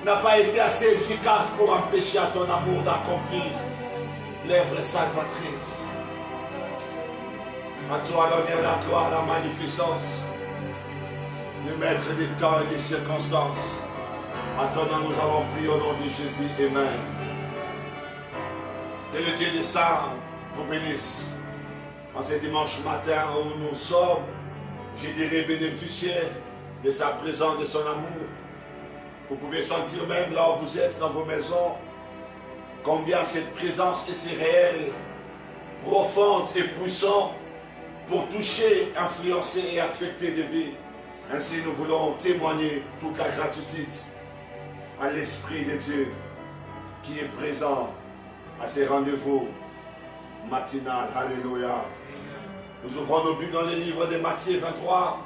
n'a pas été assez efficace pour empêcher à ton amour d'accomplir l'œuvre salvatrice. À toi l'honneur, la gloire, la magnificence, le maître des temps et des circonstances. À ton nom nous avons prié au nom de Jésus. Amen. Que le Dieu des saints vous bénisse. En ce dimanche matin où nous sommes, je dirais, bénéficiaires de sa présence, de son amour. Vous pouvez sentir même là où vous êtes, dans vos maisons, combien cette présence est si réelle, profonde et puissante pour toucher, influencer et affecter des vies. Ainsi, nous voulons témoigner toute la gratitude à l'Esprit de Dieu qui est présent à ces rendez-vous matinal. Alléluia. Nous ouvrons nos Bibles dans le livre de Matthieu 23,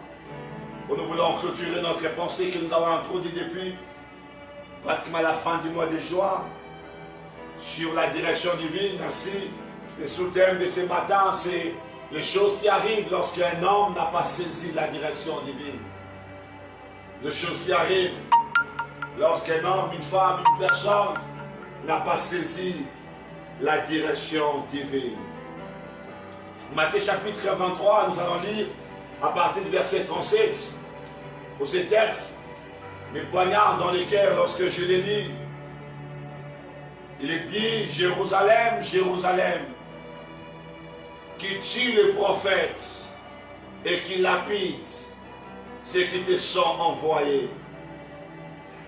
où nous voulons clôturer notre pensée que nous avons introduite depuis pratiquement la fin du mois de juin sur la direction divine. Ainsi, le sous-thème de ce matin, c'est les choses qui arrivent lorsqu'un homme n'a pas saisi la direction divine. Les choses qui arrivent lorsqu'un homme, une femme, une personne n'a pas saisi la direction divine. Matthieu chapitre 23, nous allons lire à partir du verset 37, où ce texte me poignarde dans les cœurs lorsque je les lis. Il est dit: Jérusalem, Jérusalem, qui tue les prophètes et qui lapide ceux qui te sont envoyés.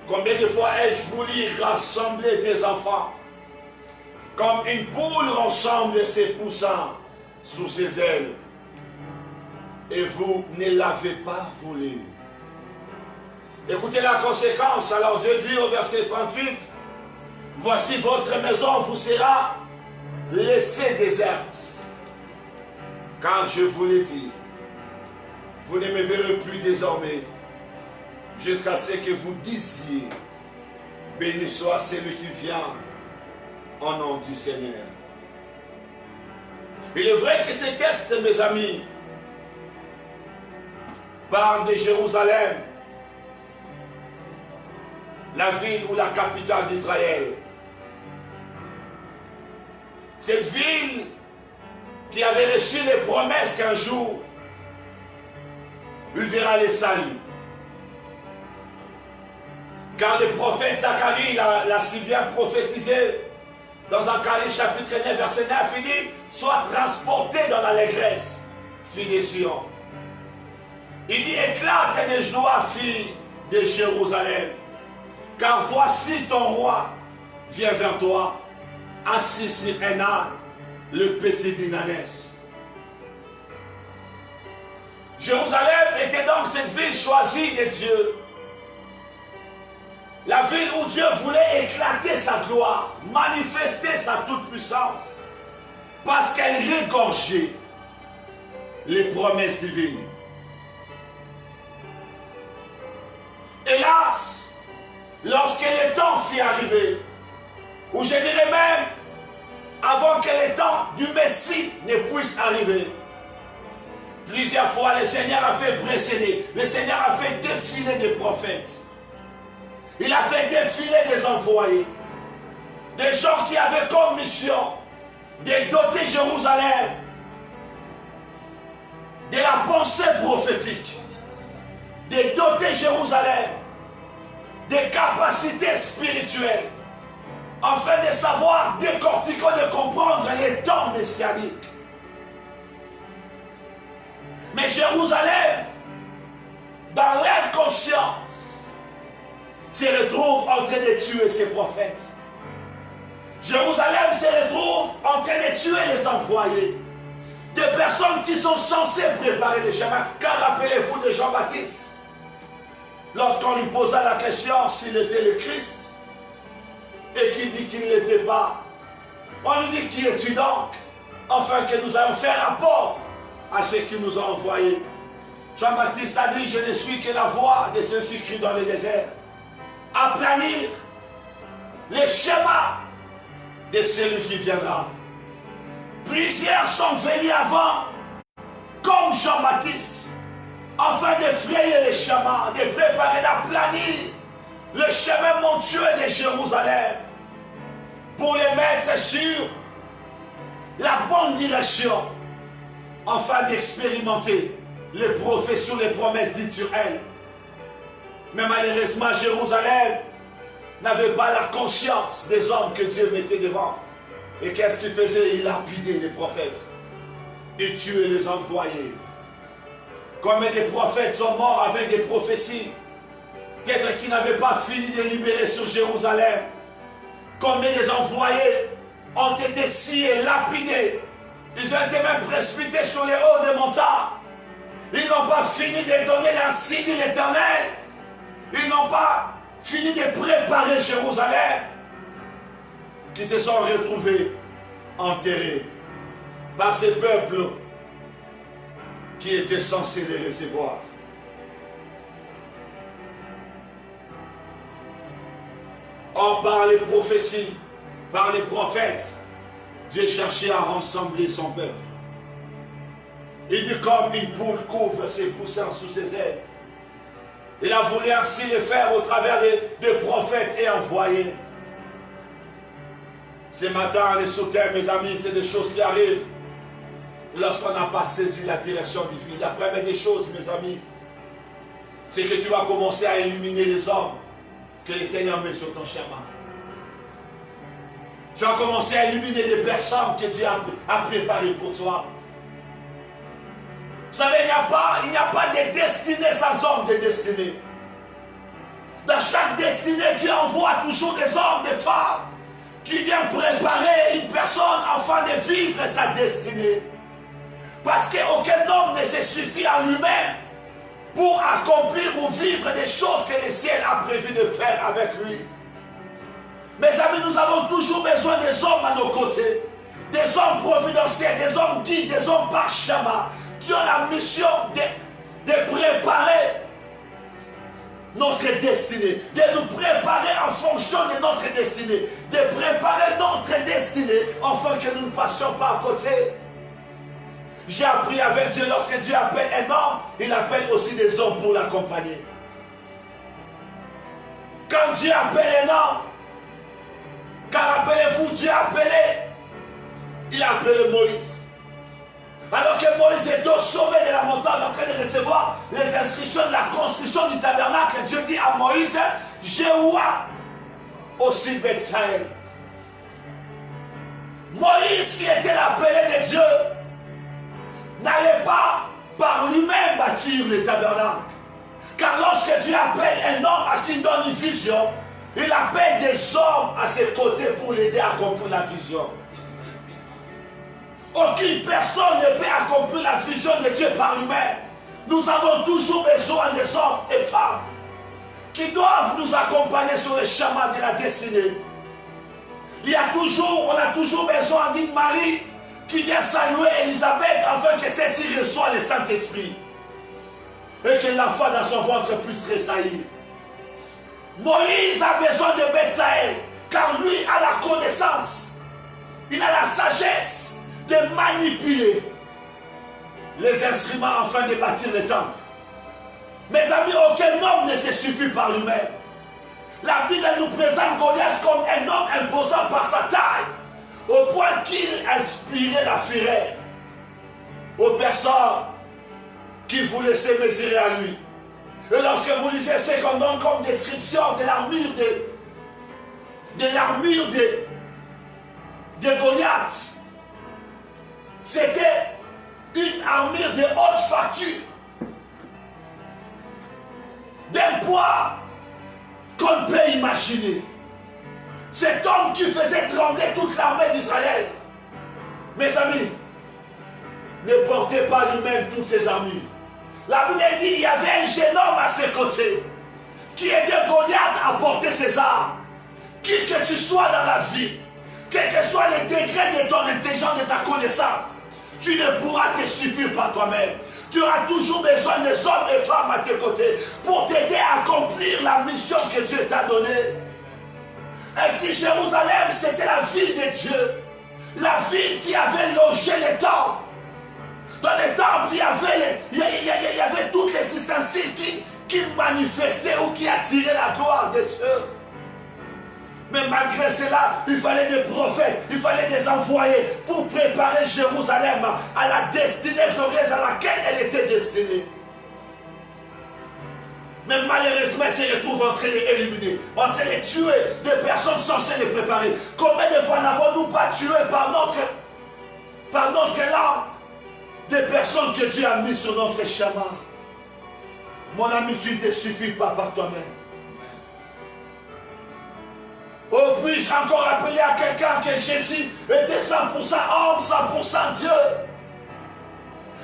Combien de fois ai-je voulu rassembler tes enfants, comme une poule rassemble ses poussins sous ses ailes, et vous ne l'avez pas voulu. Écoutez la conséquence. Alors Dieu dit au verset 38, voici votre maison vous sera laissée déserte, car je vous l'ai dit, vous ne me verrez plus désormais, jusqu'à ce que vous disiez, béni soit celui qui vient au nom du Seigneur. Il est vrai que ces textes, mes amis, parlent de Jérusalem, la ville ou la capitale d'Israël. Cette ville qui avait reçu les promesses qu'un jour, il verra les saluts. Car le prophète Zacharie l'a si bien prophétisé dans Zacharie chapitre 9, verset 9, il dit: sois transporté dans l'allégresse, fille de Sion. Il dit: éclate de joie, fille de Jérusalem, car voici ton roi vient vers toi, assis sur un âne, le petit d'Inanès. Jérusalem était donc cette ville choisie de Dieu. La ville où Dieu voulait éclater sa gloire, manifester sa toute-puissance, parce qu'elle regorgeait les promesses divines. Hélas, lorsque le temps fut arrivé, ou je dirais même, avant que le temps du Messie ne puisse arriver, plusieurs fois le Seigneur a fait précéder, le Seigneur a fait défiler des prophètes. Il a fait défiler des envoyés, des gens qui avaient comme mission de doter Jérusalem de la pensée prophétique, de doter Jérusalem des capacités spirituelles, afin de savoir décortiquer, de comprendre les temps messianiques. Mais Jérusalem, dans leur conscience, se retrouve en train de tuer ses prophètes. Jérusalem se retrouve en train de tuer les envoyés, des personnes qui sont censées préparer le chemin. Car rappelez-vous de Jean-Baptiste, lorsqu'on lui posa la question s'il était le Christ, et qu'il dit qu'il ne l'était pas, on lui dit: qui es-tu donc, afin que nous allons faire rapport à ceux qui nous ont envoyés. Jean-Baptiste a dit: je ne suis que la voix de ceux qui crient dans le désert, aplanir les schémas de celui qui viendra. Plusieurs sont venus avant, comme Jean-Baptiste, afin de frayer les chemins, de préparer, d'aplanir le chemin montueux de Jérusalem pour les mettre sur la bonne direction afin d'expérimenter les prophéties, les promesses dites sur elle. Mais malheureusement, Jérusalem n'avait pas la conscience des hommes que Dieu mettait devant. Et qu'est-ce qu'il faisait? Il lapidait les prophètes. Il tuait les envoyés. Combien de prophètes sont morts avec des prophéties? Peut-être qu'ils n'avaient pas fini de libérer sur Jérusalem. Combien des envoyés ont été sciés, lapidés. Ils ont été même précipités sur les hauts des montagnes. Ils n'ont pas fini de donner l'insigne de l'Éternel. Ils n'ont pas fini de préparer Jérusalem. Qui se sont retrouvés enterrés par ces peuples qui étaient censés les recevoir. Or, par les prophéties, par les prophètes, Dieu cherchait à rassembler son peuple. Il dit comme une poule couvre ses poussins sous ses ailes. Il a voulu ainsi le faire au travers des prophètes et envoyés. Ce matin, les sous-terres, mes amis, c'est des choses qui arrivent lorsqu'on n'a pas saisi la direction divine. La première des choses, mes amis, c'est que tu vas commencer à illuminer les hommes que le Seigneur met sur ton chemin. Tu vas commencer à illuminer les personnes que Dieu a préparées pour toi. Vous savez, il n'y a pas de destinée sans homme de destinée. Dans chaque destinée, Dieu envoie toujours des hommes, des femmes qui viennent préparer une personne afin de vivre sa destinée. Parce qu'aucun homme ne se suffit en lui-même pour accomplir ou vivre des choses que le ciel a prévu de faire avec lui. Mes amis, nous avons toujours besoin des hommes à nos côtés, des hommes providentiels, des hommes guides, des hommes parchemins, qui ont la mission de préparer notre destinée, de nous préparer en fonction de notre destinée, de préparer notre destinée afin que nous ne passions pas à côté. J'ai appris avec Dieu, lorsque Dieu appelle un homme, il appelle aussi des hommes pour l'accompagner. Quand Dieu appelle un homme, car rappelez-vous, Dieu a appelé, il a appelé Moïse. Alors que Moïse est au sommet de la montagne en train de recevoir les instructions de la construction du tabernacle, Dieu dit à Moïse, je vois aussi Bethsaël. Moïse, qui était l'appelé de Dieu, n'allait pas par lui-même bâtir le tabernacle. Car lorsque Dieu appelle un homme à qui il donne une vision, il appelle des hommes à ses côtés pour l'aider à accomplir la vision. Aucune personne ne peut accomplir la vision de Dieu par lui-même. Nous avons toujours besoin des hommes et femmes qui doivent nous accompagner sur le chemin de la destinée. On a toujours besoin d'une Marie qui vient saluer Élisabeth afin que celle-ci reçoive le Saint-Esprit et que l'enfant dans son ventre puisse tressaillir. Moïse a besoin de Bethsaël car lui a la connaissance, il a la sagesse de manipuler les instruments afin de bâtir le temple. Mes amis, aucun homme ne se suffit par lui-même. La Bible nous présente Goliath comme un homme imposant par sa taille, au point qu'il inspirait la fureur aux personnes qui voulaient se mesurer à lui. Et lorsque vous lisez ce qu'on donne comme description de l'armure de Goliath, c'était une armure de haute facture, d'un poids qu'on ne peut imaginer. Cet homme qui faisait trembler toute l'armée d'Israël. Mes amis, ne portez pas lui-même toutes ces armures. La Bible dit qu'il y avait un jeune homme à ses côtés qui aidait Goliath à porter ses armes. Qui que tu sois dans la vie, quel que soit le degré de ton intelligence, de ta connaissance, tu ne pourras te suffire par toi-même. Tu auras toujours besoin des hommes et femmes à tes côtés pour t'aider à accomplir la mission que Dieu t'a donnée. Ainsi, Jérusalem, c'était la ville de Dieu. La ville qui avait logé les temples. Dans les temples, il y avait toutes les ustensiles qui manifestait ou qui attirait la gloire de Dieu. Mais malgré cela, il fallait des prophètes, il fallait des envoyés pour préparer Jérusalem à la destinée glorieuse à laquelle elle était destinée. Mais malheureusement, ils se retrouvent en train d'éliminer, en train de tuer des personnes censées les préparer. Combien de fois n'avons-nous pas tué par notre langue des personnes que Dieu a mises sur notre chemin? Mon ami, tu ne te suffis pas par toi-même. Oh, puis-je encore rappeler à quelqu'un que Jésus était 100% homme, 100% Dieu.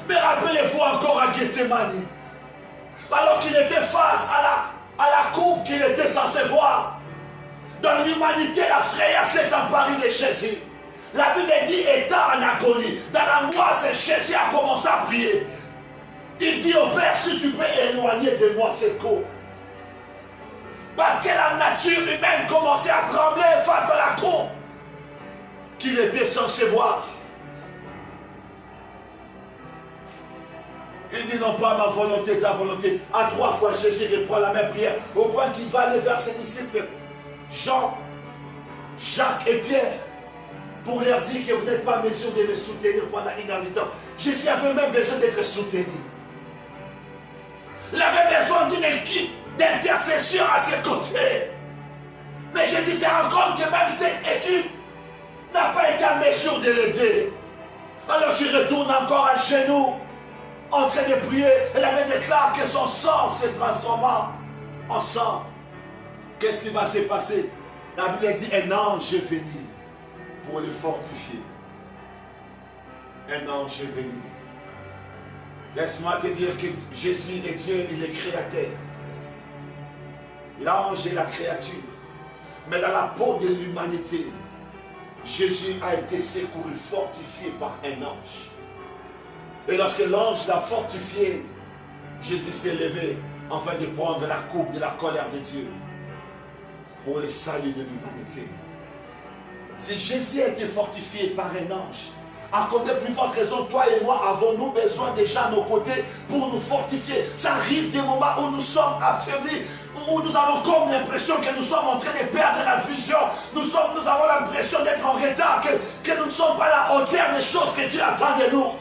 Mais rappelez-vous encore à Gethsemane, alors qu'il était face à la coupe qu'il était censé voir. Dans l'humanité, la frayeur s'est emparée de Jésus. La Bible dit, étant en agonie, dans l'angoisse, Jésus a commencé à prier. Il dit au Père, si tu peux éloigner de moi cette coupe. Parce que la nature humaine commençait à trembler face à la coupe qu'il était censé boire. Il dit non pas ma volonté, ta volonté. À 3 fois, Jésus reprend la même prière au point qu'il va aller vers ses disciples, Jean, Jacques et Pierre, pour leur dire que vous n'êtes pas en mesure de me soutenir pendant une heure de temps. Jésus avait même besoin d'être soutenu. Il avait besoin d'une équipe d'intercession à ses côtés. Mais Jésus se rend compte que même cette équipe n'a pas été en mesure de l'aider. Alors qu'il retourne encore à genoux, en train de prier, et la Bible déclare que son sang se transforma en sang. Qu'est-ce qui va se passer? La Bible dit un ange est venu pour le fortifier. Un ange est venu. Laisse-moi te dire que Jésus est Dieu, il est créateur. L'ange est la créature. Mais dans la peau de l'humanité, Jésus a été secouru, fortifié par un ange. Et lorsque l'ange l'a fortifié, Jésus s'est levé afin de prendre la coupe de la colère de Dieu pour le salut de l'humanité. Si Jésus a été fortifié par un ange, à côté de plus forte raison, toi et moi avons-nous besoin des gens à nos côtés pour nous fortifier. Ça arrive des moments où nous sommes affaiblis, où nous avons comme l'impression que nous sommes en train de perdre la vision. Nous avons l'impression d'être en retard, que nous ne sommes pas à la hauteur des choses que Dieu attend de nous.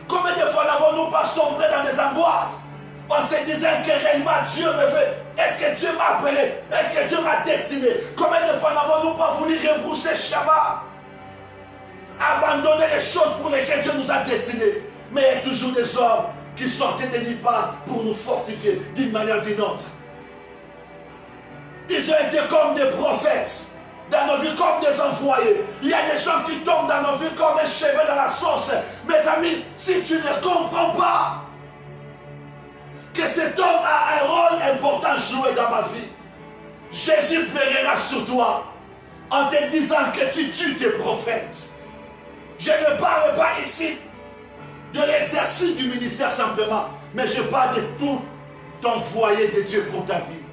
Combien de fois n'avons-nous pas sombré dans des angoisses en se disant, est-ce que réellement Dieu me veut? Est-ce que Dieu m'a appelé? Est-ce que Dieu m'a destiné? Combien de fois n'avons-nous pas voulu rebrousser chemin? Abandonner les choses pour lesquelles Dieu nous a destinés. Mais il y a toujours des hommes qui sortaient de nulle part pour nous fortifier d'une manière ou d'une autre. Ils ont été comme des prophètes dans nos vies, comme des envoyés. Il y a des gens qui tombent dans nos vies comme un cheveu dans la sauce. Mes amis, si tu ne comprends pas que cet homme a un rôle important à jouer dans ma vie, Jésus pleurera sur toi en te disant que tu tues tes prophètes. Je ne parle pas ici de l'exercice du ministère simplement, mais je parle de tout envoyé de Dieu pour ta vie.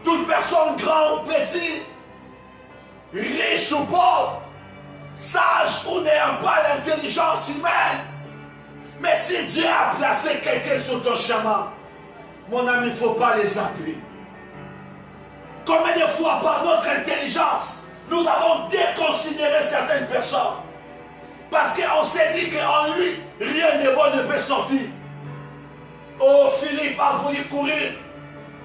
Toute personne, grand ou petit, riche ou pauvre, sage ou n'ayant pas l'intelligence humaine, mais si Dieu a placé quelqu'un sur ton chemin, mon ami, il ne faut pas les appeler. Combien de fois par notre intelligence, nous avons déconsidéré certaines personnes parce qu'on s'est dit qu'en lui, rien de bon ne peut sortir. Oh, Philippe a voulu courir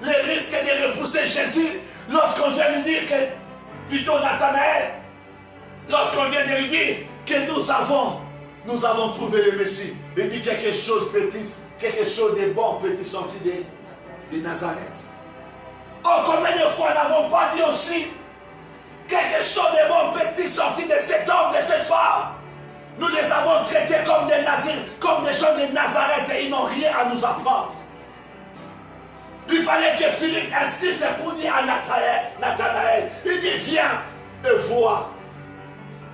les risques de repousser Jésus lorsqu'on vient lui dire que, plutôt Nathanaël, lorsqu'on vient de lui dire que nous avons trouvé le Messie. Il dit quelque chose de bon petit sorti de Nazareth. Oh, combien de fois n'avons pas dit aussi quelque chose de bon petit sorti de cet homme, de cette femme? Nous les avons traités comme des Nazirs, comme des gens de Nazareth et ils n'ont rien à nous apprendre. Il fallait que Philippe insiste pour dire à Nathanaël, il dit viens et vois.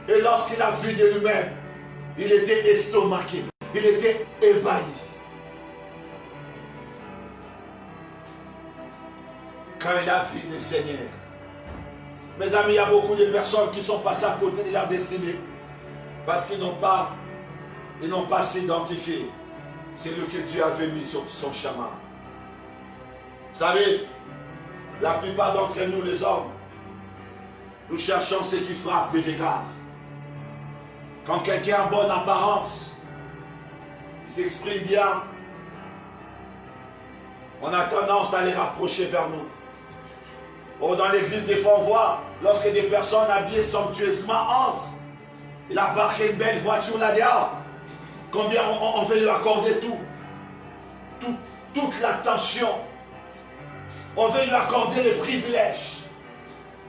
Et lorsqu'il a vu de lui-même, il était estomaqué, il était ébahi. Quand il a vu le Seigneur, mes amis, il y a beaucoup de personnes qui sont passées à côté de leur destinée parce qu'ils n'ont pas s'identifié. C'est lui que Dieu avait mis sur son chemin. Vous savez, la plupart d'entre nous, les hommes, nous cherchons ce qui frappe les regards. Quand quelqu'un a bonne apparence, il s'exprime bien, on a tendance à les rapprocher vers nous. Oh, dans l'église, des fois, on voit, lorsque des personnes habillées somptueusement entrent, il a parqué une belle voiture là-dehors, combien on veut lui accorder toute l'attention. On veut lui accorder les privilèges.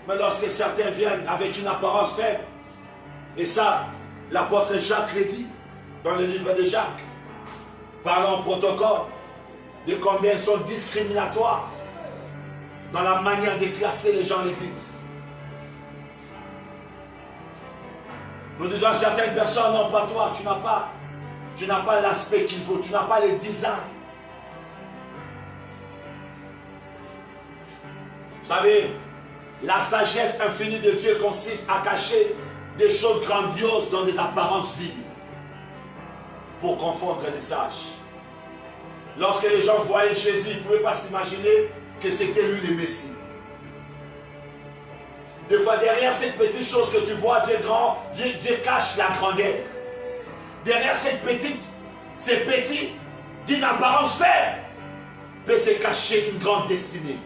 Mais lorsque certains viennent avec une apparence faible, et ça, l'apôtre Jacques le dit dans le livre de Jacques, parlant au protocole de combien ils sont discriminatoires dans la manière de classer les gens à l'église. Nous disons à certaines personnes, non pas toi, tu n'as pas l'aspect qu'il faut, tu n'as pas le design. Vous savez, la sagesse infinie de Dieu consiste à cacher des choses grandioses dans des apparences vides pour confondre les sages. Lorsque les gens voyaient Jésus, ils ne pouvaient pas s'imaginer que c'était lui le Messie. Des fois, derrière cette petite chose que tu vois, Dieu cache la grandeur. Derrière cette petite, ces petits, d'une apparence faible, peut se cacher une grande destinée.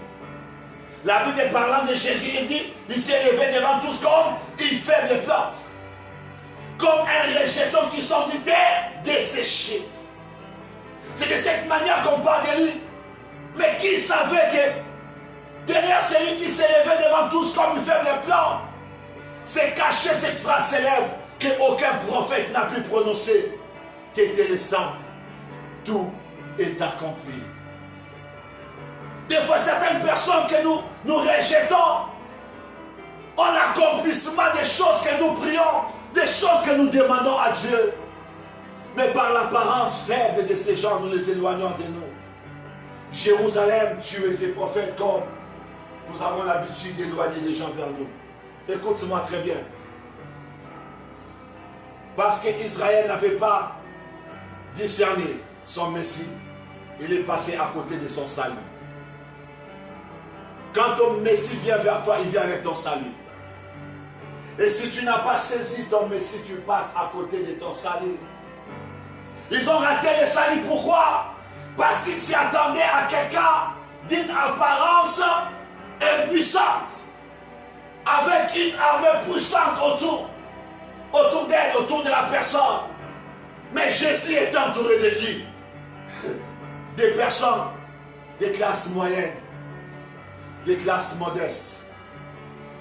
La Bible parlant de Jésus, il dit, il s'est levé devant tous comme une faible plante. Comme un rejeton qui sort de terre desséché. C'est de cette manière qu'on parle de lui. Mais qui savait que derrière celui qui s'est levé devant tous comme une faible plante, c'est caché cette phrase célèbre qu'aucun prophète n'a pu prononcer. Qu'était l'instant, tout est accompli. Des fois, certaines personnes que nous rejetons ont l'accomplissement des choses que nous prions, des choses que nous demandons à Dieu. Mais par l'apparence faible de ces gens, nous les éloignons de nous. Jérusalem tuait ses prophètes comme nous avons l'habitude d'éloigner les gens vers nous. Écoute-moi très bien. Parce qu'Israël n'avait pas discerné son Messie, il est passé à côté de son salut. Quand ton Messie vient vers toi, il vient avec ton salut. Et si tu n'as pas saisi ton Messie, tu passes à côté de ton salut. Ils ont raté le salut. Pourquoi? Parce qu'ils s'y attendaient à quelqu'un d'une apparence impuissante, avec une armée puissante autour d'elle, autour de la personne. Mais Jésus était entouré de qui? Des personnes, des classes moyennes, des classes modestes.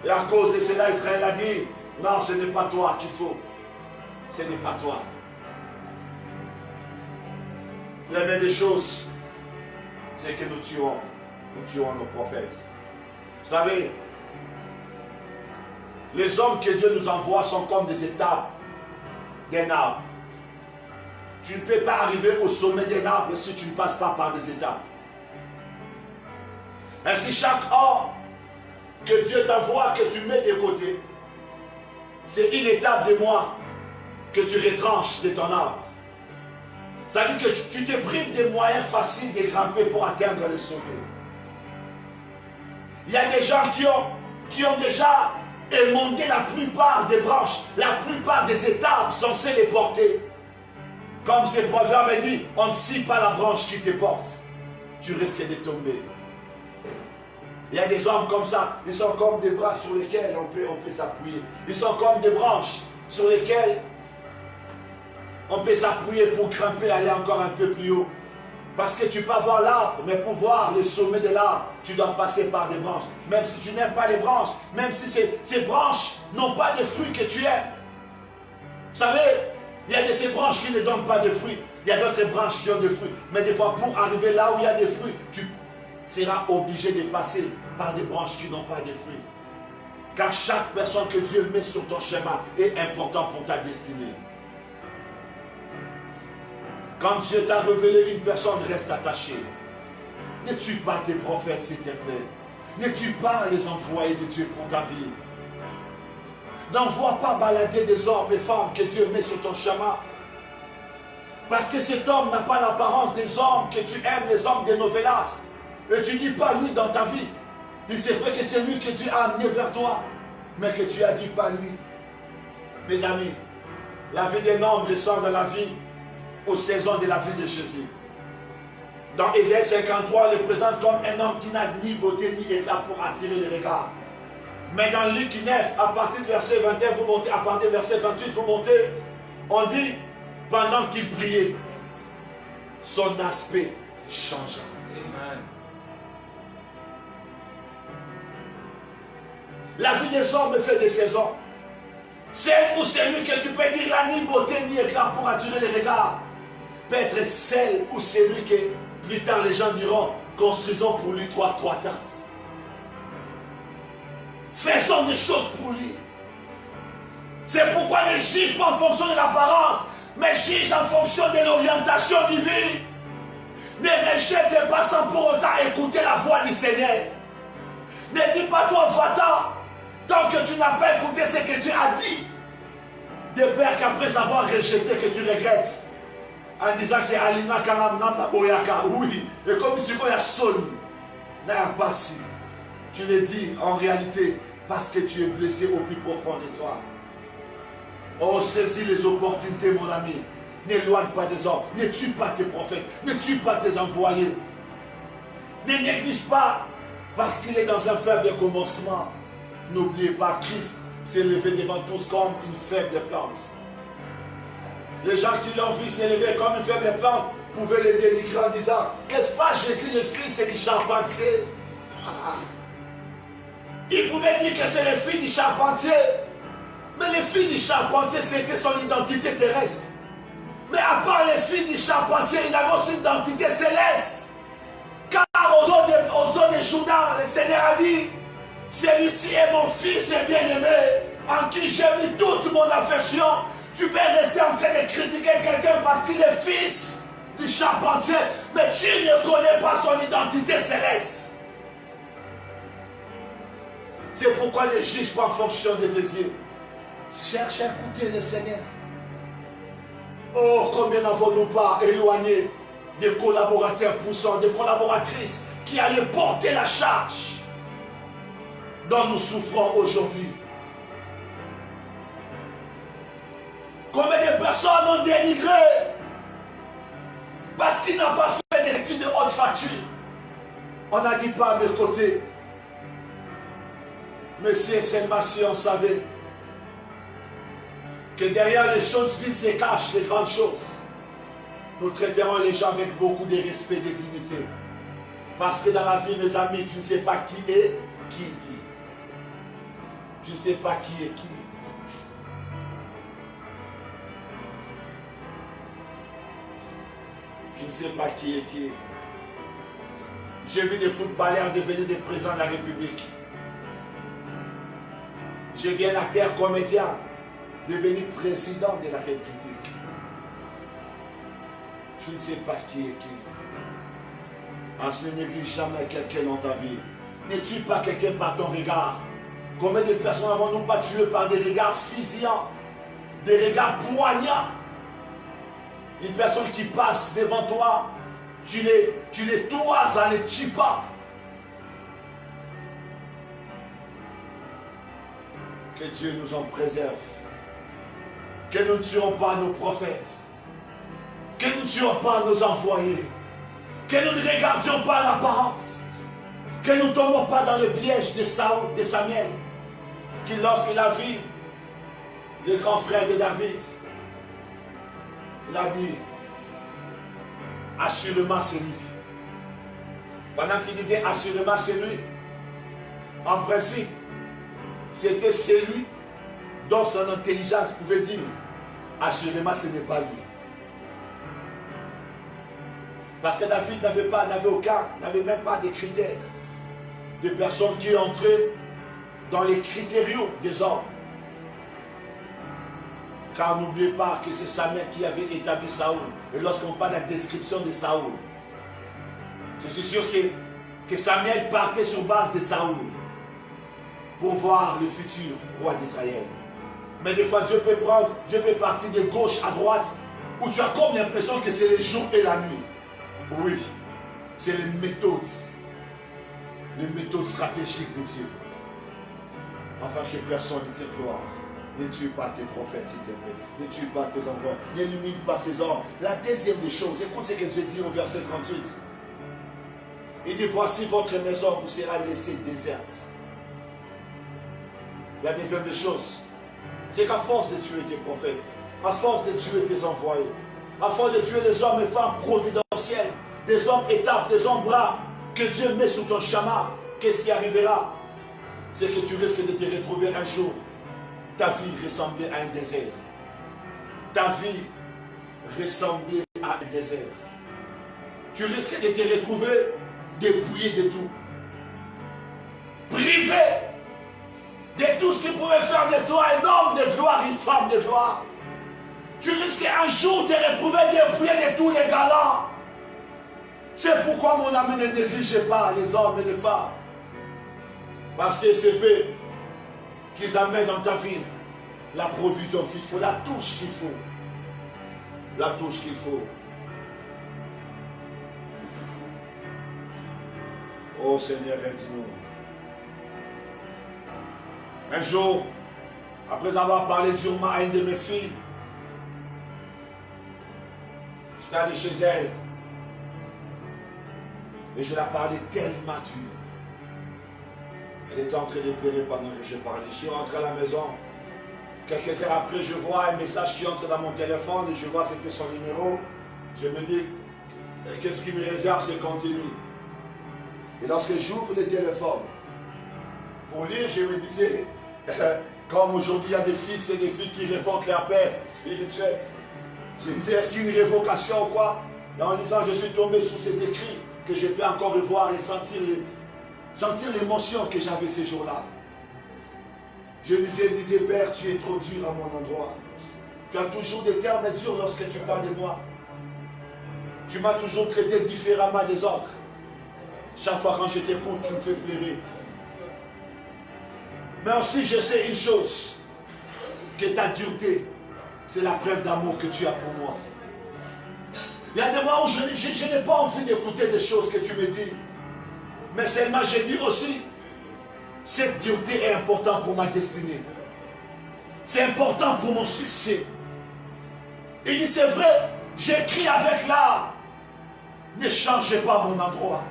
Et à cause de cela, Israël a dit, non, ce n'est pas toi qu'il faut. Ce n'est pas toi. Première des choses, c'est que nous tuons nos prophètes. Vous savez, les hommes que Dieu nous envoie sont comme des étapes d'un arbre. Tu ne peux pas arriver au sommet d'un arbre si tu ne passes pas par des étapes. Ainsi, chaque homme que Dieu t'envoie, que tu mets de côté, c'est une étape de moi que tu retranches de ton arbre. Ça veut dire que tu te prives des moyens faciles de grimper pour atteindre le sommet. Il y a des gens qui ont déjà émondé la plupart des branches, la plupart des étapes censées les porter. Comme ces proverbes dit, on ne scie pas la branche qui te porte. Tu risques de tomber. Il y a des hommes comme ça, ils sont comme des bras sur lesquels on peut s'appuyer. Ils sont comme des branches sur lesquelles on peut s'appuyer pour grimper, aller encore un peu plus haut. Parce que tu peux avoir l'arbre, mais pour voir le sommet de l'arbre, tu dois passer par des branches. Même si tu n'aimes pas les branches, même si ces branches n'ont pas de fruits que tu aimes. Vous savez, il y a de ces branches qui ne donnent pas de fruits. Il y a d'autres branches qui ont des fruits. Mais des fois, pour arriver là où il y a des fruits, tu seras obligé de passer par des branches qui n'ont pas de fruits. Car chaque personne que Dieu met sur ton chemin est important pour ta destinée. Quand Dieu t'a révélé une personne, reste attaché. Ne tue pas tes prophètes, s'il te plaît. Ne tue pas les envoyés de Dieu pour ta vie. N'envoie pas balader des hommes et femmes que Dieu met sur ton chemin. Parce que cet homme n'a pas l'apparence des hommes que tu aimes, les hommes des novelas. Et tu ne dis pas lui dans ta vie. Il c'est vrai que c'est lui que tu as amené vers toi, mais que tu as dit pas lui. Mes amis, la vie d'un homme descend dans la vie aux saisons de la vie de Jésus. Dans Ésaïe 53, on le présente comme un homme qui n'a ni beauté ni éclat pour attirer le regard. Mais dans Luc 9, à partir du verset 21, vous montez, à partir du verset 28, vous montez, on dit, pendant qu'il priait, son aspect changea. Amen. La vie des hommes fait des saisons. Celle ou celui que tu peux dire là, ni beauté ni éclat pour attirer les regards, peut être celle ou celui que plus tard les gens diront, construisons pour lui trois tentes. Faisons des choses pour lui. C'est pourquoi ne juge pas en fonction de l'apparence, mais juge en fonction de l'orientation divine. Ne rejette pas sans pour autant écouter la voix du Seigneur. Ne dis pas toi, va-t'en, tant que tu n'as pas écouté ce que tu as dit. De peur qu'après avoir rejeté, que tu regrettes. En disant que Alina Kanam Namna Boyaka, oui, et comme si il y a soli, n'a pas si. Tu le dis en réalité parce que tu es blessé au plus profond de toi. Oh, saisis les opportunités, mon ami. N'éloigne pas des hommes. Ne tue pas tes prophètes. Ne tue pas tes envoyés. Ne néglige pas parce qu'il est dans un faible commencement. N'oubliez pas, Christ s'est levé devant tous comme une faible plante. Les gens qui l'ont vu s'élever comme une faible plante pouvaient les dénigrer en disant, n'est-ce pas Jésus le fils du charpentier? Ils pouvaient dire que c'est le fils du charpentier. Mais le fils du charpentier, c'était son identité terrestre. Mais à part le fils du charpentier, il avait aussi une identité céleste. Car aux eaux de Judas, le Seigneur a dit, celui-ci est mon fils bien-aimé, en qui j'ai mis toute mon affection. Tu peux rester en train de critiquer quelqu'un parce qu'il est fils du charpentier, mais tu ne connais pas son identité céleste. C'est pourquoi ne juge pas en fonction de tes yeux. Cherche à écouter le Seigneur. Oh, combien n'avons-nous pas éloigné des collaborateurs poussants, des collaboratrices qui allaient porter la charge dont nous souffrons aujourd'hui. Combien de personnes ont dénigré parce qu'ils n'ont pas fait des études de haute facture. On n'a dit pas à mes côtés. Monsieur, seulement si on savait que derrière les choses vides se cachent les grandes choses. Nous traiterons les gens avec beaucoup de respect et de dignité. Parce que dans la vie, mes amis, tu ne sais pas qui est qui. Tu ne sais pas qui est qui. Tu ne sais pas qui est qui. J'ai vu des footballeurs devenir des présidents de la République. J'ai vu un acteur comédien devenir président de la République. Tu ne sais pas qui est qui. Ne néglige jamais quelqu'un dans ta vie. Ne tue pas quelqu'un par ton regard. Combien de personnes avons-nous pas tué par des regards fusillants, des regards poignants? Une personne qui passe devant toi, tu les toises en les tuant pas. Que Dieu nous en préserve. Que nous ne tuons pas nos prophètes. Que nous ne tuons pas nos envoyés. Que nous ne regardions pas l'apparence. Que nous ne tombons pas dans le piège de Samuel, qui lorsqu'il a vu le grand frère de David, il a dit, assurément c'est lui. Pendant qu'il disait assurément c'est lui, en principe, c'était celui dont son intelligence pouvait dire, assurément ce n'est pas lui. Parce que David n'avait même pas de critères. Des personnes qui entraient dans les critériums des hommes. Car n'oubliez pas que c'est Samuel qui avait établi Saoul. Et lorsqu'on parle de la description de Saoul, je suis sûr que Samuel partait sur base de Saoul pour voir le futur roi d'Israël. Mais des fois, Dieu peut partir de gauche à droite, où tu as comme l'impression que c'est le jour et la nuit. Oui, c'est les méthodes les méthodes stratégiques de Dieu. Afin que personne ne tire gloire. Ne tue pas tes prophètes, s'il te plaît. Ne tue pas tes enfants. N'élimine pas ces hommes. La deuxième des choses, écoute ce que Dieu dit au verset 38. Il dit, voici votre maison vous sera laissée déserte. La deuxième des choses, c'est qu'à force de tuer tes prophètes, à force de tuer tes envoyés, à force de tuer les hommes et femmes providentiels, des hommes étapes, des hommes bras, que Dieu met sous ton chemin, qu'est-ce qui arrivera? C'est que tu risques de te retrouver un jour, ta vie ressemblait à un désert. Ta vie ressemblait à un désert. Tu risques de te retrouver dépouillé de tout. Privé de tout ce qui pouvait faire de toi un homme de gloire, une femme de gloire. Tu risques un jour de te retrouver dépouillé de tous les galants. C'est pourquoi mon ami ne néglige pas les hommes et les femmes. Parce que c'est eux qu'ils amènent dans ta vie la provision qu'il faut, la touche qu'il faut. La touche qu'il faut. Oh Seigneur, aide-nous. Un jour, après avoir parlé durement à une de mes filles, j'étais allé chez elle et je la parlais tellement dur. Elle était en train de pleurer pendant que je parlais. Je suis rentré à la maison. Quelques heures après, je vois un message qui entre dans mon téléphone et je vois que c'était son numéro. Je me dis, qu'est-ce qui me réserve ce contenu? Et lorsque j'ouvre le téléphone pour lire, je me disais, comme aujourd'hui il y a des fils et des filles qui révoquent leur père spirituel. Je me disais, est-ce qu'il y a une révocation ou quoi? Et en lisant, je suis tombé sous ces écrits que je peux encore revoir et sentir l'émotion que j'avais ces jours-là. Je disais, Père, tu es trop dur à mon endroit. Tu as toujours des termes durs lorsque tu parles de moi. Tu m'as toujours traité différemment des autres. Chaque fois quand je t'écoute, tu me fais pleurer. Mais aussi, je sais une chose, que ta dureté, c'est la preuve d'amour que tu as pour moi. Il y a des moments où je n'ai pas envie d'écouter des choses que tu me dis. Mais seulement, je dis aussi, cette dureté est importante pour ma destinée. C'est important pour mon succès. Il dit, c'est vrai, j'écris avec l'art. Ne changez pas mon endroit.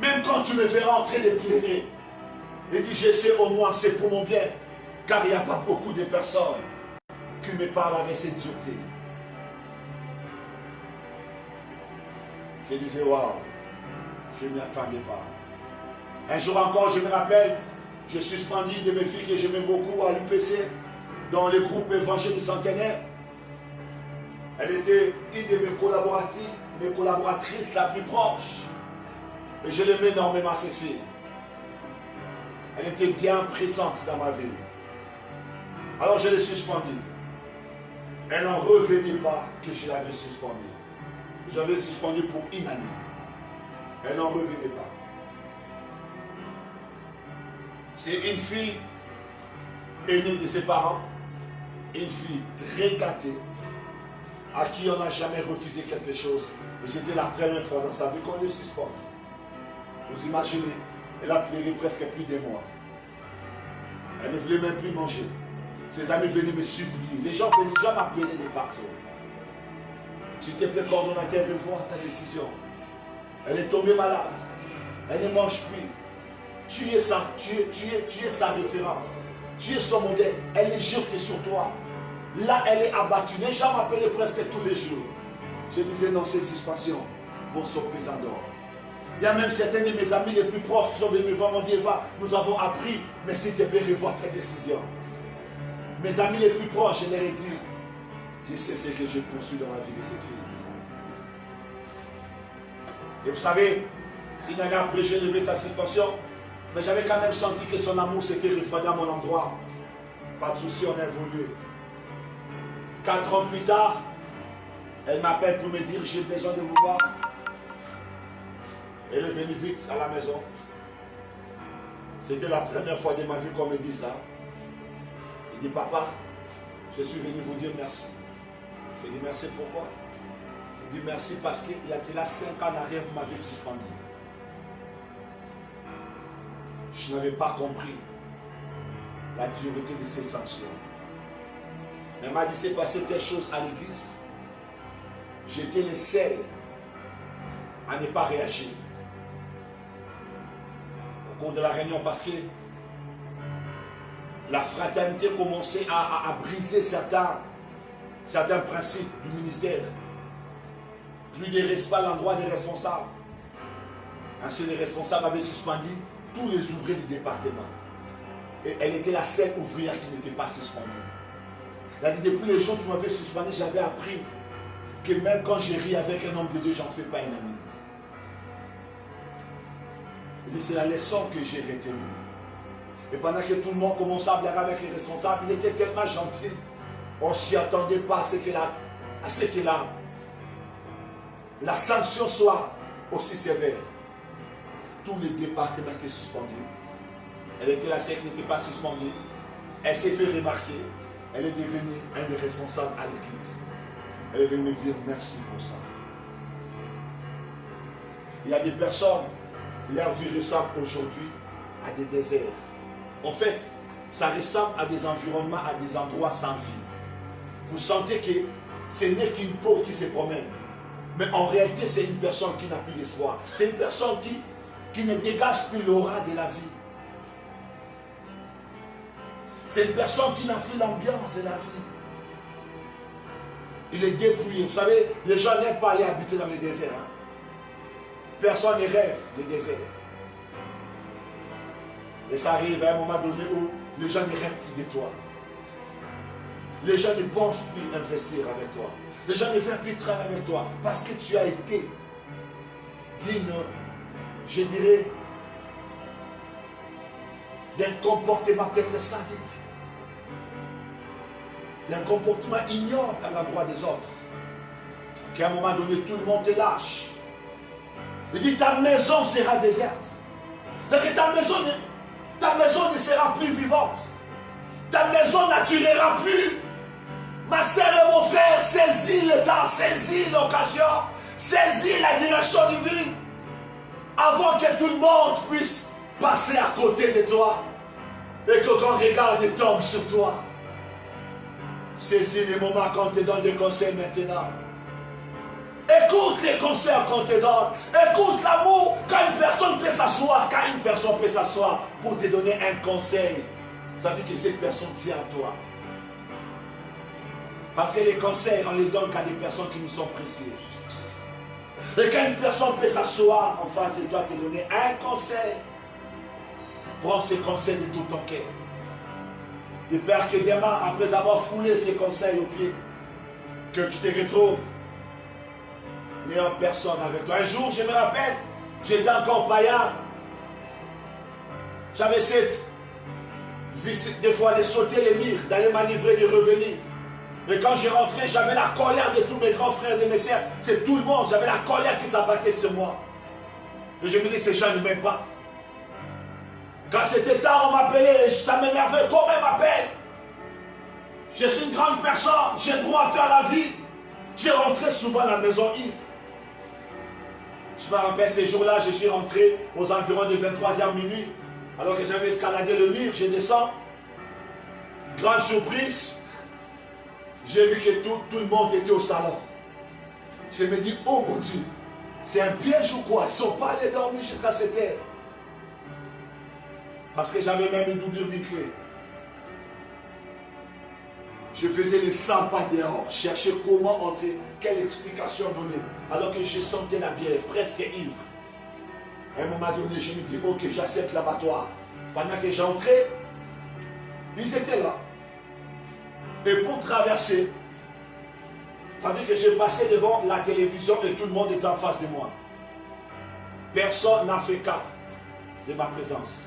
Même quand tu me verras en train de pleurer. Il dit, je sais au moins, c'est pour mon bien. Car il n'y a pas beaucoup de personnes qui me parlent avec cette dureté. Je disais, waouh, je ne m'y attendais pas. Un jour encore, je me rappelle, je suis suspendu de mes filles que j'aimais beaucoup à l'UPC, dans le groupe Évangile du Centenaire. Elle était une de mes collaboratrices la plus proche. Et je l'aimais énormément, cette fille. Elle était bien présente dans ma vie. Alors je l'ai suspendue. Elle n'en revenait pas que je l'avais suspendue. J'avais suspendu pour une année. Elle n'en revenait pas. C'est une fille aînée de ses parents, une fille très gâtée, à qui on n'a jamais refusé quelque chose. Et c'était la première fois dans sa vie qu'on le suspende. Vous imaginez, elle a pleuré presque plus d'un mois. Elle ne voulait même plus manger. Ses amis venaient me supplier. Les gens venaient déjà m'appeler des partout. S'il te plaît, coordonnateur, revois ta décision. Elle est tombée malade. Elle ne mange plus. Tu es sa référence. Tu es son modèle. Elle est jure sur toi. Là, elle est abattue. Les gens m'appelaient presque tous les jours. Je disais, non, cette suspension, vos sopes en dehors. Il y a même certains de mes amis les plus proches qui sont venus me voir, m'ont dit, Eva, nous avons appris, mais s'il te plaît, revois ta décision. Mes amis les plus proches, je leur ai dit, je sais ce que j'ai poursuivi dans la vie de cette fille. Et vous savez, une année après, j'ai levé sa suspension, mais j'avais quand même senti que son amour s'était refroidi à mon endroit. Pas de souci, on a évolué. 4 ans plus tard, elle m'appelle pour me dire, j'ai besoin de vous voir. Elle est venue vite à la maison. C'était la première fois de ma vie qu'on me dit ça. Il dit, papa, je suis venu vous dire merci. Je dis, merci pourquoi? Il dit, merci parce qu'il y a là 5 ans en arrière, vous m'avez suspendu. Je n'avais pas compris la dureté de ces sanctions. Mais m'a dit, c'est passé telle chose à l'église. J'étais le seul à ne pas réagir au cours de la réunion parce que la fraternité commençait à briser certains principes du ministère. Plus de respect à l'endroit des responsables. Ainsi, les responsables avaient suspendu tous les ouvriers du département. Et elle était la seule ouvrière qui n'était pas suspendue. Elle a dit, depuis les jours que tu m'avais suspendu, j'avais appris que même quand j'ai ri avec un homme de Dieu, je n'en fais pas un ami. Il dit, c'est la leçon que j'ai retenue. Et pendant que tout le monde commençait à blaguer avec les responsables, il était tellement gentil. On ne s'y attendait pas à ce que la sanction soit aussi sévère. Tous les départements étaient suspendus. Elle était la seule qui n'était pas suspendue. Elle s'est fait remarquer. Elle est devenue un des responsables à l'église. Elle est venue me dire merci pour ça. Il y a des personnes, leur vie ressemble aujourd'hui à des déserts. En fait, ça ressemble à des environnements, à des endroits sans vie. Vous sentez que ce n'est qu'une peau qui se promène. Mais en réalité, c'est une personne qui n'a plus d'espoir. C'est une personne qui ne dégage plus l'aura de la vie. C'est une personne qui n'a plus l'ambiance de la vie. Il est dépouillé. Vous savez, les gens n'aiment pas aller habiter dans les déserts. Hein. Personne ne rêve des déserts. Et ça arrive à un moment donné où les gens ne rêvent plus de toi. Les gens ne pensent plus investir avec toi. Les gens ne veulent plus travailler avec toi. Parce que tu as été digne, je dirais, d'un comportement peut-être sadique. D'un comportement ignoble à l'endroit des autres. Qu'à un moment donné, tout le monde te lâche. Il dit, ta maison sera déserte. Donc ta maison ne sera plus vivante. Ta maison n'attirera plus. Ma sœur et mon frère, saisis le temps, saisis l'occasion, saisis la direction divine, avant que tout le monde puisse passer à côté de toi et que quand regard tombe sur toi. Saisis les moments qu'on te donne des conseils maintenant. Écoute les conseils qu'on te donne. Écoute l'amour quand une personne peut s'asseoir. Quand une personne peut s'asseoir pour te donner un conseil, ça veut dire que cette personne tient à toi. Parce que les conseils, on les donne qu'à des personnes qui nous sont précieuses. Et quand une personne peut s'asseoir en face de toi, te donner un conseil, prends ces conseils de tout ton cœur. De peur que demain, après avoir foulé ces conseils aux pieds, que tu te retrouves n'ayant personne avec toi. Un jour, je me rappelle, j'étais encore païen. J'avais cette vie, des fois, de sauter les murs, d'aller manivrer, de revenir. Et quand je rentrais, j'avais la colère de tous mes grands frères et de mes sœurs. C'est tout le monde, j'avais la colère qui s'abattait sur moi. Et je me dis, ces gens ne m'aiment pas. Quand c'était tard, on m'appelait, ça m'énervait, comment on m'appelle? Je suis une grande personne, j'ai droit à faire la vie. Je rentrais souvent à la maison ivre. Je me rappelle ces jours-là, je suis rentré aux environs de 23h minuit. Alors que j'avais escaladé le mur, je descends. Grande surprise. J'ai vu que tout le monde était au salon. Je me dis, oh mon Dieu, c'est un piège ou quoi? Ils ne sont pas allés dormir jusqu'à cette heure. Parce que j'avais même une doublure d'une clé. Je faisais les 100 pas dehors, chercher comment entrer, quelle explication donner. Alors que je sentais la bière, presque ivre. À un moment donné, je me dis, ok, j'accepte l'abattoir. Pendant que j'entrais, ils étaient là. Et pour traverser, ça veut dire que j'ai passé devant la télévision et tout le monde était en face de moi. Personne n'a fait cas de ma présence.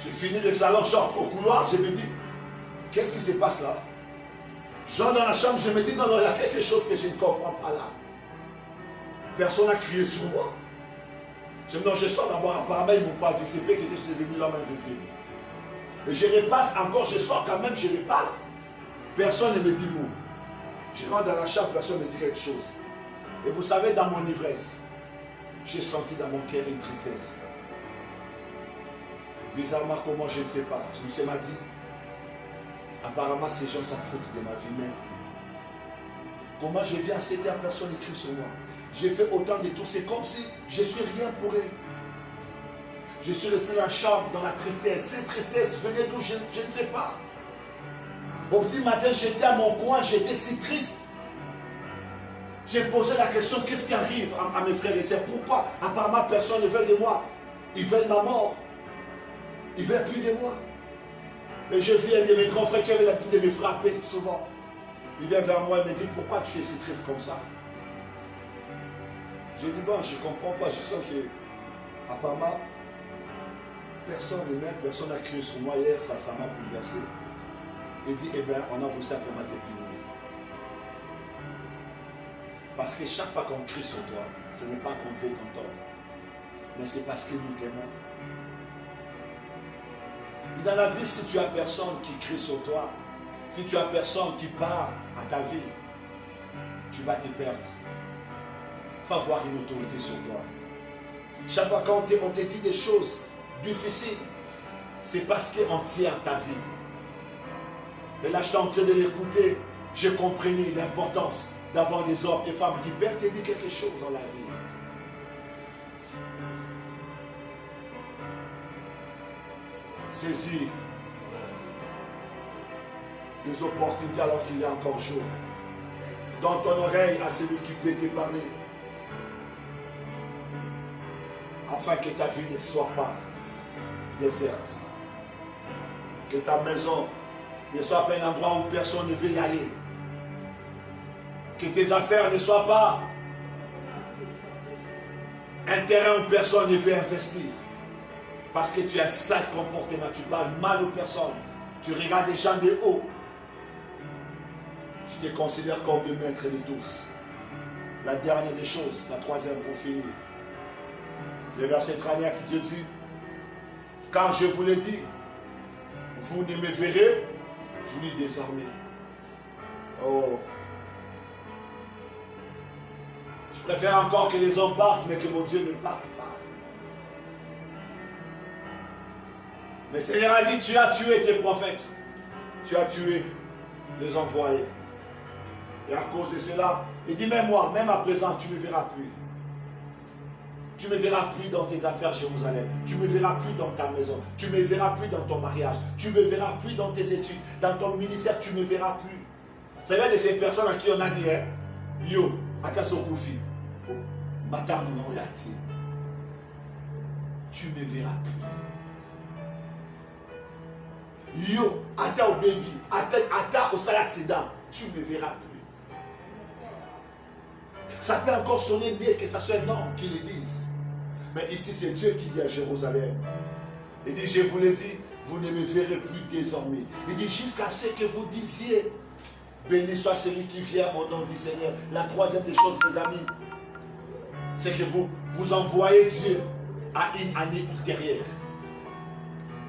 J'ai fini le salon, j'entre au couloir, je me dis, qu'est-ce qui se passe là? J'entre dans la chambre, je me dis, non, non, il y a quelque chose que je ne comprends pas là. Personne n'a crié sur moi. Je me dis, non, je sors d'abord, apparemment, ils ne m'ont pas vu, c'est vrai que je suis devenu l'homme invisible. Et je repasse encore, je sors quand même, je repasse. Personne ne me dit mot. Je rentre dans la chambre, personne ne me dit quelque chose. Et vous savez, dans mon ivresse, j'ai senti dans mon cœur une tristesse. Bizarrement, comment je ne sais pas. Je me suis dit, apparemment, ces gens s'en foutent de ma vie même. Comment je viens à cette terre, personne n'écrit sur moi. J'ai fait autant de tout, c'est comme si je suis rien pour eux. Je suis resté dans la chambre, dans la tristesse. Cette tristesse venait d'où, je ne sais pas. Au petit matin, j'étais à mon coin, j'étais si triste. J'ai posé la question, qu'est-ce qui arrive à mes frères et sœurs? Pourquoi apparemment personne ne veut de moi? Ils veulent ma mort. Ils ne veulent plus de moi. Et je vis un de mes grands frères qui avait l'habitude de me frapper souvent. Il vient vers moi et me dit, pourquoi tu es si triste comme ça? Je dis, bon, je ne comprends pas. Je sens que, apparemment, personne ne m'aime, personne n'a cru sur moi. Hier, ça m'a bouleversé. Il dit, eh bien, on a voulu simplement te punir. Parce que chaque fois qu'on crie sur toi, ce n'est pas qu'on veut ton tort, mais c'est parce que nous t'aimons. Et dans la vie, si tu as personne qui crie sur toi, si tu as personne qui parle à ta vie, tu vas te perdre. Il faut avoir une autorité sur toi. Chaque fois qu'on te dit des choses difficiles, c'est parce qu'on tient à ta vie. Et là, j'étais en train de l'écouter. J'ai compris l'importance d'avoir des hommes et femmes qui peuvent te dire quelque chose dans la vie. Saisis les opportunités alors qu'il est encore jour. Donne ton oreille à celui qui peut te parler. Afin que ta vie ne soit pas déserte. Que ta maison ne soit pas un endroit où personne ne veut y aller. Que tes affaires ne soient pas un terrain où personne ne veut investir. Parce que tu as un sale comportement, tu parles mal aux personnes, tu regardes les gens de haut. Tu te considères comme le maître de tous. La dernière des choses, la troisième pour finir. Le verset 39, Dieu dit, car je vous l'ai dit, vous ne me verrez plus désormais. Oh. Je préfère encore que les hommes partent, mais que mon Dieu ne parte pas. Mais Seigneur a dit, tu as tué tes prophètes. Tu as tué les envoyés. Et à cause de cela, il dit, même moi, même à présent, tu ne me verras plus. Tu ne me verras plus dans tes affaires Jérusalem. Tu ne me verras plus dans ta maison. Tu ne me verras plus dans ton mariage. Tu ne me verras plus dans tes études. Dans ton ministère, tu ne me verras plus. Vous savez, de ces personnes à qui on a dit, hein, yo, Akaso Koufi, Madame Noriati, tu ne me verras plus. Yo, Ata au baby, Ata au sale accident, tu ne me verras plus. Ça peut encore sonner mieux que ça soit un homme qui le dise. Mais ici, c'est Dieu qui dit à Jérusalem. Il dit, je vous l'ai dit, vous ne me verrez plus désormais. Il dit, jusqu'à ce que vous disiez, béni soit celui qui vient au nom du Seigneur. La troisième des choses, mes amis, c'est que vous envoyez Dieu à une année ultérieure.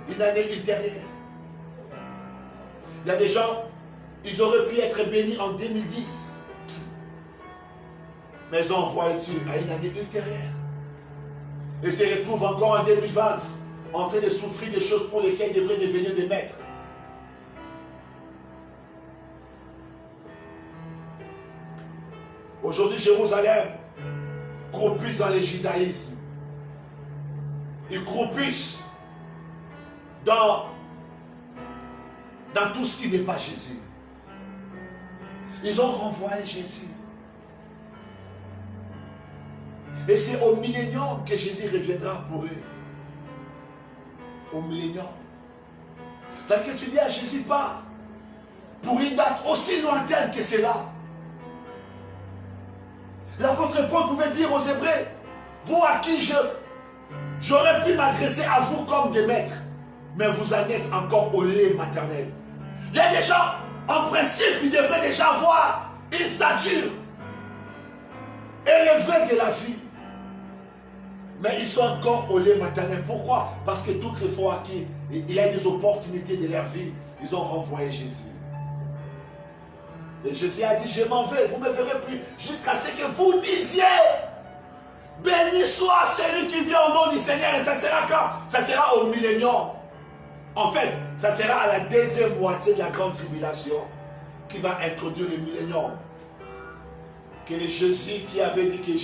Une année ultérieure. Il y a des gens, ils auraient pu être bénis en 2010. Mais ils ont envoyé Dieu à une année ultérieure. Et se retrouvent encore en 2020 en train de souffrir des choses pour lesquelles ils devraient devenir des maîtres. Aujourd'hui, Jérusalem croupisse dans le judaïsme. Ils croupissent dans tout ce qui n'est pas Jésus. Ils ont renvoyé Jésus. Et c'est au millénium que Jésus reviendra pour eux. Au millénium. C'est-à-dire que tu dis à Jésus, pas pour une date aussi lointaine que cela. L'apôtre Paul pouvait dire aux Hébreux, vous à qui j'aurais pu m'adresser à vous comme des maîtres, mais vous en êtes encore au lait maternel. Il y a des gens, en principe, ils devraient déjà avoir une stature élevée de la vie. Mais ils sont encore au lait maternel. Pourquoi? Parce que toutes les fois qu'il y a des opportunités de leur vie, ils ont renvoyé Jésus. Et Jésus a dit, je m'en vais, vous ne me verrez plus, jusqu'à ce que vous disiez, béni soit celui qui vient au nom du Seigneur. Et ça sera quand? Ça sera au millénium. En fait, ça sera à la deuxième moitié de la grande tribulation qui va introduire le millénium. Que le Jésus qui avait dit que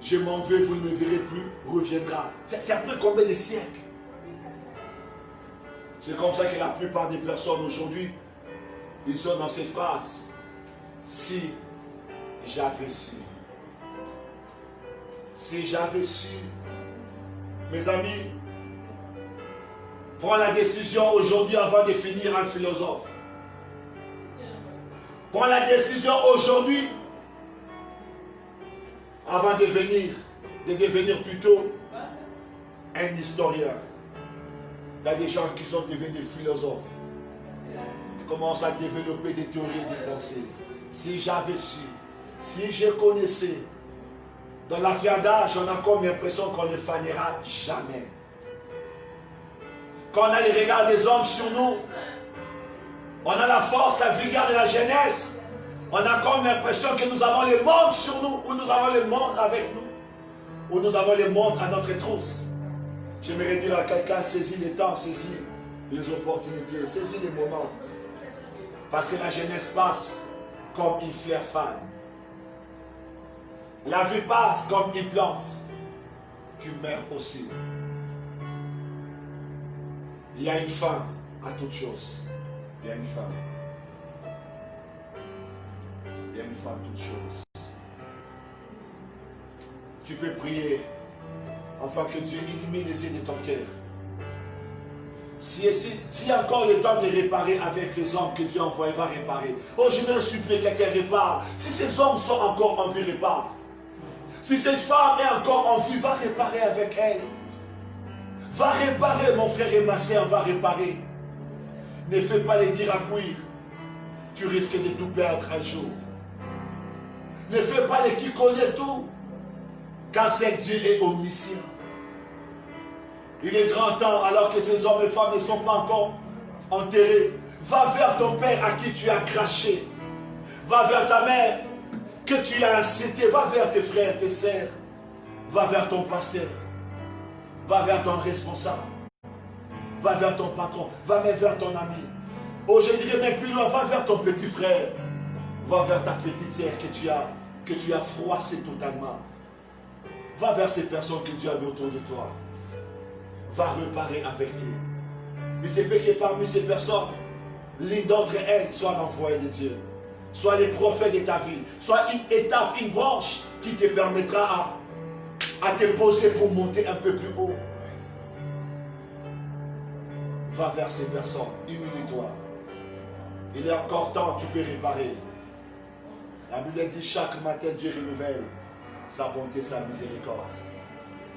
je m'en vais, vous ne me verrez plus, reviendra. C'est après combien de siècles? C'est comme ça que la plupart des personnes aujourd'hui, ils sont dans cette phrase. Si j'avais su. Si j'avais su. Mes amis, prends la décision aujourd'hui avant de finir un philosophe. Prends la décision aujourd'hui avant de devenir plutôt un historien. Il y a des gens qui sont devenus des philosophes. Ils commencent à développer des théories et des pensées. Si j'avais su, si je connaissais, dans l'affaire-d'âge, on a comme l'impression qu'on ne fanera jamais. Quand on a les regards des hommes sur nous, on a la force, la vigueur de la jeunesse. On a comme l'impression que nous avons le monde sur nous, ou nous avons le monde avec nous, ou nous avons le monde à notre trousse. J'aimerais dire à quelqu'un, saisis les temps, saisis les opportunités, saisis les moments. Parce que la jeunesse passe comme une fleur fan. La vie passe comme une plante. Tu meurs aussi. Il y a une fin à toute chose. Il y a une fin. Il y a une fin à toute chose. Tu peux prier afin que Dieu illumine les yeux de ton cœur. S'il y a encore le temps de réparer avec les hommes que Dieu envoie, va réparer. Oh, je me supplie que quelqu'un répare. Si ces hommes sont encore en vie, répare. Si cette femme est encore en vie, va réparer avec elle. Va réparer, mon frère et ma soeur, va réparer. Ne fais pas les dire à cuire. Tu risques de tout perdre un jour. Ne fais pas les qui connaît tout. Car c'est Dieu est omniscient. Il est grand temps, alors que ces hommes et femmes ne sont pas encore enterrés. Va vers ton père à qui tu as craché. Va vers ta mère que tu as incité. Va vers tes frères, tes sœurs. Va vers ton pasteur. Va vers ton responsable. Va vers ton patron. Va même vers ton ami. Oh, je dirais même plus loin, va vers ton petit frère. Va vers ta petite sœur que tu as froissé totalement. Va vers ces personnes que Dieu a mis autour de toi. Va réparer avec lui. Il se peut que parmi ces personnes, l'une d'entre elles soit l'envoyé de Dieu. Soit les prophètes de ta vie. Soit une étape, une branche qui te permettra à te poser pour monter un peu plus haut. Va vers ces personnes. Humilie-toi. Il est encore temps, tu peux réparer. La Bible dit chaque matin Dieu renouvelle sa bonté, sa miséricorde.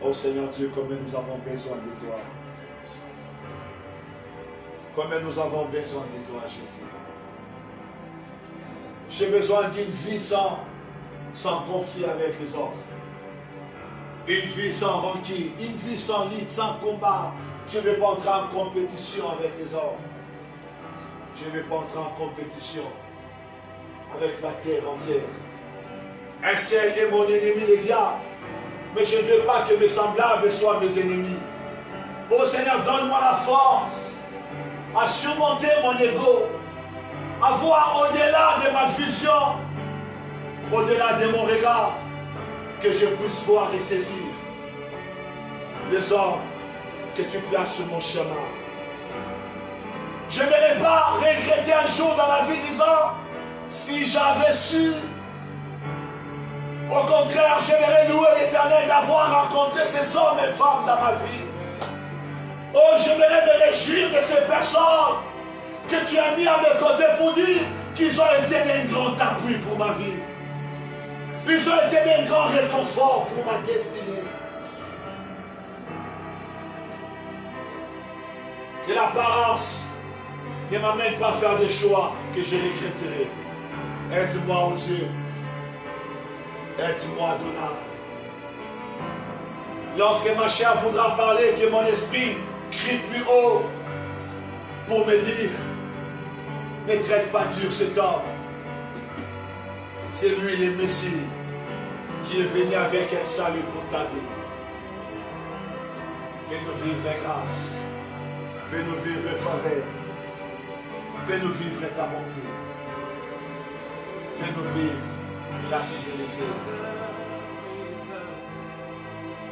Oh Seigneur Dieu, combien nous avons besoin de toi. Combien nous avons besoin de toi, Jésus. J'ai besoin d'une vie sans conflit avec les autres. Une vie sans rancune, une vie sans lutte, sans combat. Je ne vais pas entrer en compétition avec les hommes. Je ne vais pas entrer en compétition avec la terre entière. Un seul est mon ennemi, le diable. Mais je ne veux pas que mes semblables soient mes ennemis. Oh Seigneur, donne-moi la force à surmonter mon ego, à voir au-delà de ma vision, au-delà de mon regard, que je puisse voir et saisir les hommes que tu places sur mon chemin. Je n'aimerais pas regretter un jour dans la vie disant, si j'avais su. Au contraire, j'aimerais louer l'Éternel d'avoir rencontré ces hommes et femmes dans ma vie. Oh, j'aimerais me réjouir de ces personnes que tu as mis à mes côtés pour dire qu'ils ont été d'un grand appui pour ma vie. Ils ont été d'un grand réconfort pour ma destinée. Que l'apparence ne m'amène pas à faire des choix que je regretterai. Aide-moi, oh Dieu. Aide-moi, Adonai. Lorsque ma chair voudra parler, que mon esprit crie plus haut pour me dire, ne traite pas dur cet homme. C'est lui le Messie qui est venu avec un salut pour ta vie. Fais-nous vivre grâce. Fais-nous vivre faveur. Fais-nous vivre ta bonté. Fais-nous vivre ta fidélité.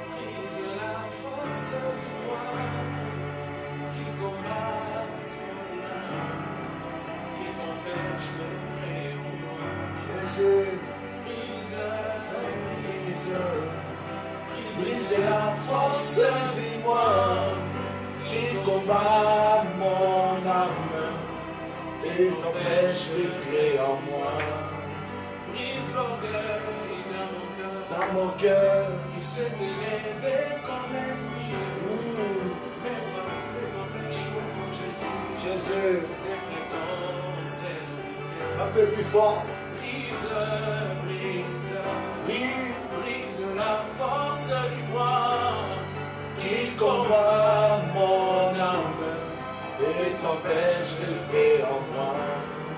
Brise la force du moi qui combat mon âme, qui m'empêche de vrai en moi. Jésus, Brise la force du moi qui combat mon âme et t'empêche de vrai en moi. Brise l'orgueil dans mon cœur qui s'est élevé comme ennemi. Mais m'empêche au nom Jésus, d'être ton serviteur. un peu plus fort. Brise la force du moi qui combat mon âme et t'empêche de faire en moi.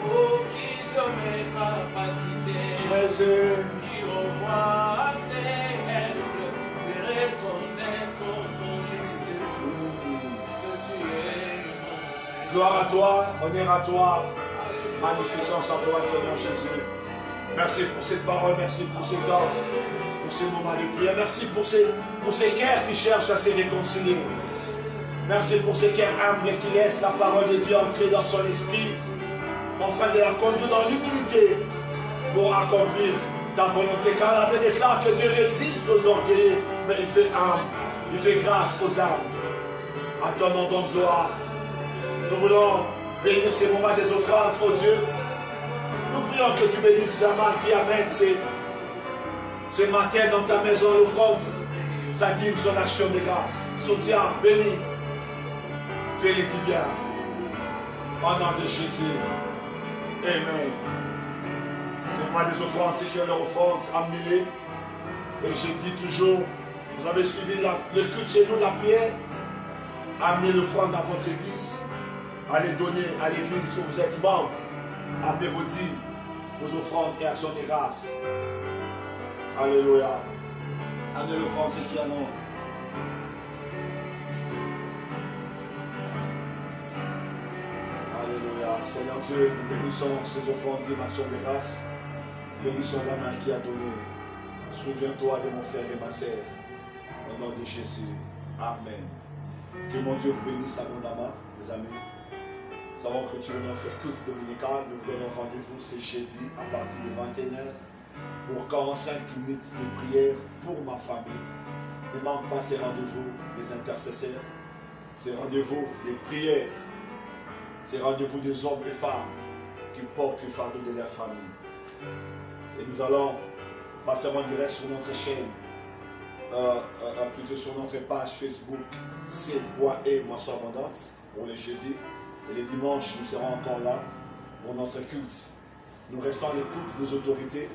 Oh, brise mes capacités. Jésus, Qui en moi assez humble de reconnaître mon Jésus que tu es mon Seigneur. gloire à toi, honneur à toi, magnificence à toi, Seigneur Jésus. Merci pour cette parole, merci pour ce temps, pour ces moments de prière. Merci pour ces cœurs qui cherchent à se réconcilier. Merci pour ces cœurs humbles qui laissent la parole de Dieu entrer dans son esprit, afin de la conduire dans l'humilité pour accomplir ta volonté. Car la Bible déclare que Dieu résiste aux orgueilleux, mais il fait âme, il fait grâce aux âmes. À ton nom donc gloire. Nous voulons bénir ces moments des offrandes, oh Dieu. Nous prions que tu bénisses la main qui amène ce matin dans ta maison l'offrande, sa dîme, son action de grâce. Soutien, béni, fais-les bien. Au nom de Jésus. Amen. C'est moi des offrandes, c'est que leur offrande, amenez-les. Et je dis toujours, vous avez suivi le culte chez nous, la prière. Amenez l'offrande dans votre église. Allez donner à l'église où vous êtes membre. Amenez vos dîmes, vos offrandes et actions de grâce. Alléluia. Amenez l'offrande, c'est qui a non. Alléluia. Seigneur Dieu, nous bénissons ces offrandes, dîmes, actions de grâce. Bénissons la main qui a donné. Souviens-toi de mon frère et ma sœur. Au nom de Jésus. Amen. Que mon Dieu vous bénisse abondamment, mes amis. Nous avons clôturé notre culte dominical. Nous vous donnons rendez-vous ce jeudi à partir de 21h pour 45 minutes de prière pour ma famille. Ne manque pas ces rendez-vous des intercesseurs, ces rendez-vous des prières, ces rendez-vous des hommes et femmes qui portent le fardeau de leur famille. Et nous allons passer en direct sur notre chaîne, plutôt sur notre page Facebook, C.E Moisson Abondante pour les jeudis. Et les dimanches, nous serons encore là pour notre culte. Nous restons à l'écoute des autorités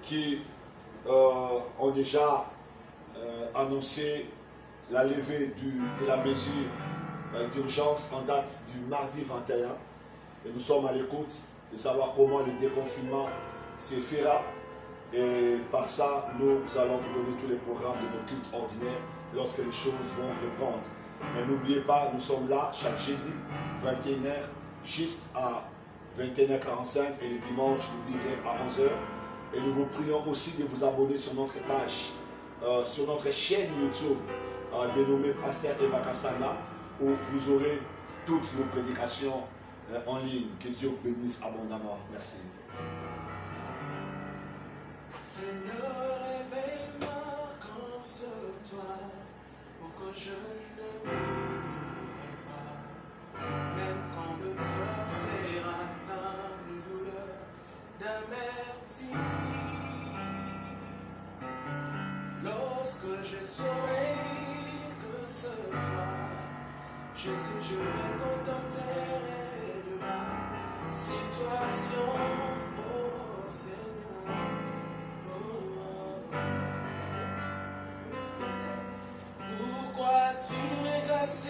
qui ont déjà annoncé la levée de la mesure d'urgence en date du mardi 21. Et nous sommes à l'écoute de savoir comment le déconfinement se fera. Et par ça, nous allons vous donner tous les programmes de nos cultes ordinaires lorsque les choses vont reprendre. Mais n'oubliez pas, nous sommes là chaque jeudi, 21h, juste à 21h45 et le dimanche de 10h à 11h. Et nous vous prions aussi de vous abonner sur notre page, sur notre chaîne YouTube dénommée Pasteur Eva Kassana, où vous aurez toutes nos prédications en ligne. Que Dieu vous bénisse abondamment. Merci. Seigneur, réveille-moi quand sur toi, pour que je ne m'oublierai pas, même quand le cœur sera atteint de douleur, d'amertume. Lorsque je saurai que c'est toi, Jésus, je me contenterai de ma situation, oh Seigneur. Pourquoi tu me casses